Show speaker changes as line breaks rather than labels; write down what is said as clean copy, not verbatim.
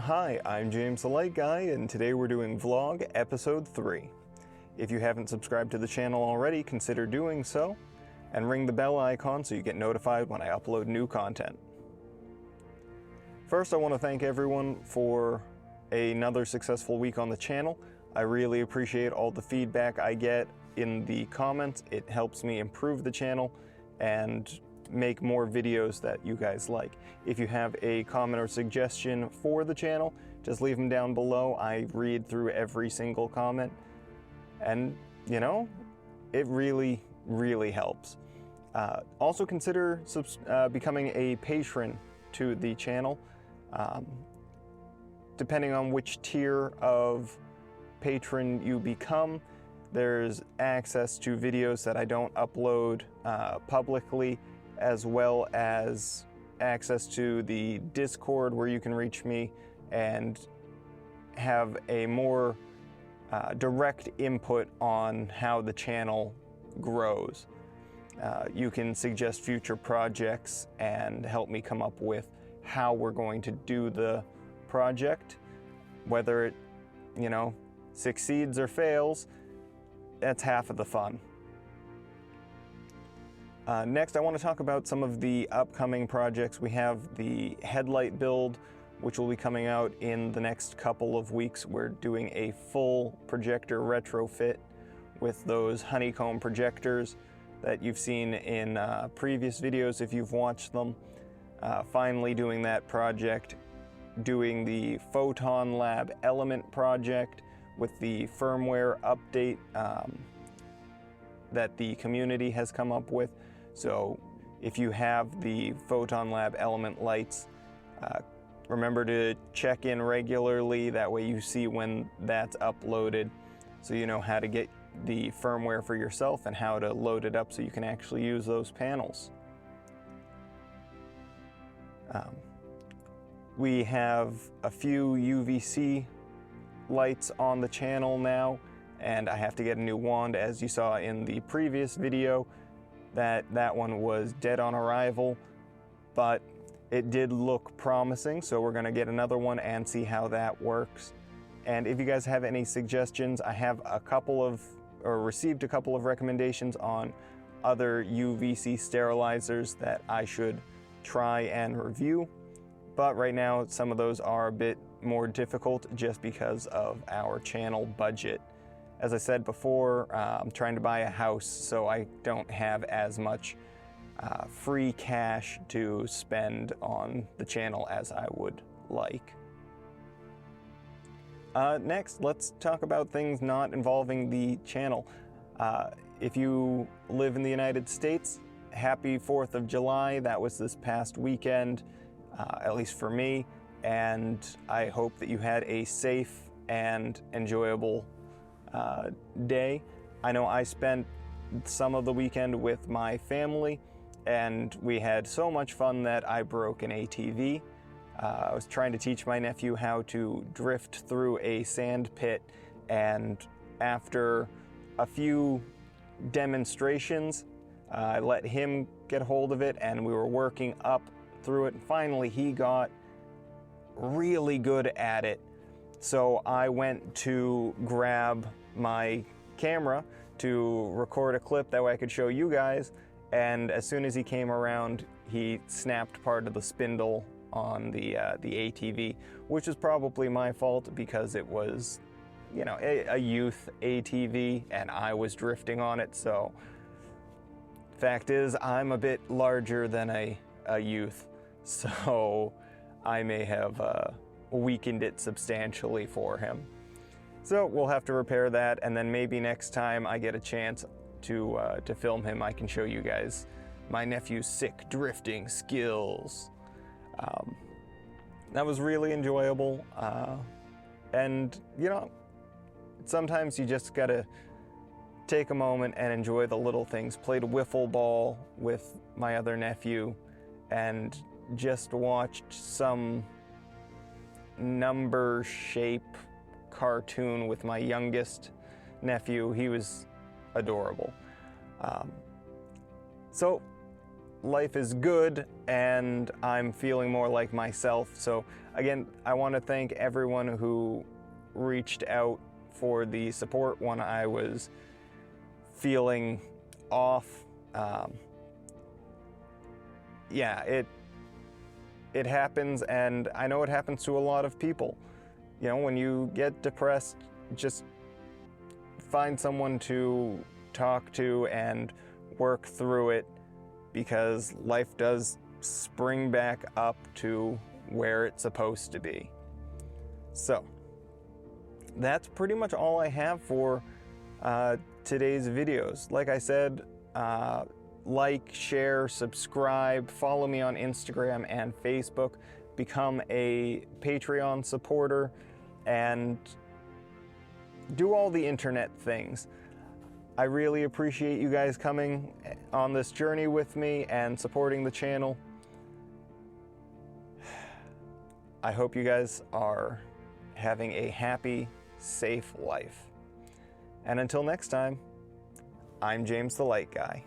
Hi, I'm James the Light Guy, and today we're doing Vlog Episode 3. If you haven't subscribed to the channel already, consider doing so, and ring the bell icon so you get notified when I upload new content. First, I want to thank everyone for another successful week on the channel. I really appreciate all the feedback I get in the comments. It helps me improve the channel and make more videos that you guys like. If you have a comment or suggestion for the channel, just leave them down below. I read through every single comment, and you know, it really, really helps. Also consider becoming a patron to the channel. Depending on which tier of patron you become, there's access to videos that I don't upload publicly, as well as access to the Discord where you can reach me and have a more direct input on how the channel grows. You can suggest future projects and help me come up with how we're going to do the project. Whether it, succeeds or fails, that's half of the fun. Next, I want to talk about some of the upcoming projects. We have the headlight build, which will be coming out in the next couple of weeks. We're doing a full projector retrofit with those honeycomb projectors that you've seen in previous videos if you've watched them. Finally doing that project, doing the Photon Lab Element project with the firmware update that the community has come up with. So if you have the Photon Lab Element lights, remember to check in regularly. That way you see when that's uploaded, so you know how to get the firmware for yourself and how to load it up so you can actually use those panels. We have a few UVC lights on the channel now, and I have to get a new wand. As you saw in the previous video, that one was dead on arrival, but it did look promising, so we're gonna get another one and see how that works. And if you guys have any suggestions, I have received a couple of recommendations on other UVC sterilizers that I should try and review. But right now, some of those are a bit more difficult just because of our channel budget. As I said before, I'm trying to buy a house, so I don't have as much free cash to spend on the channel as I would like. Next, let's talk about things not involving the channel. If you live in the United States, happy 4th of July. That was this past weekend, at least for me, and I hope that you had a safe and enjoyable day. I know I spent some of the weekend with my family, and we had so much fun that I broke an ATV. I was trying to teach my nephew how to drift through a sand pit, and after a few demonstrations, I let him get hold of it, and we were working up through it, and finally he got really good at it. So I went to grab my camera to record a clip, that way I could show you guys, and as soon as he came around, he snapped part of the spindle on the ATV, which was probably my fault because it was, a youth ATV and I was drifting on it. So fact is, I'm a bit larger than a youth, so I may have weakened it substantially for him. So we'll have to repair that, and then maybe next time I get a chance to film him, I can show you guys my nephew's sick drifting skills. That was really enjoyable, and sometimes you just gotta take a moment and enjoy the little things. Played wiffle ball with my other nephew and just watched some number shape cartoon with my youngest nephew. He was adorable. So life is good and I'm feeling more like myself, so again, I want to thank everyone who reached out for the support when I was feeling off. Yeah, it happens, and I know it happens to a lot of people. You know, when you get depressed, just find someone to talk to and work through it, because life does spring back up to where it's supposed to be. So that's pretty much all I have for today's videos. Like I said, like, share, subscribe, follow me on Instagram and Facebook, become a Patreon supporter, and do all the internet things. I really appreciate you guys coming on this journey with me and supporting the channel. I hope you guys are having a happy, safe life. And until next time, I'm James the Light Guy.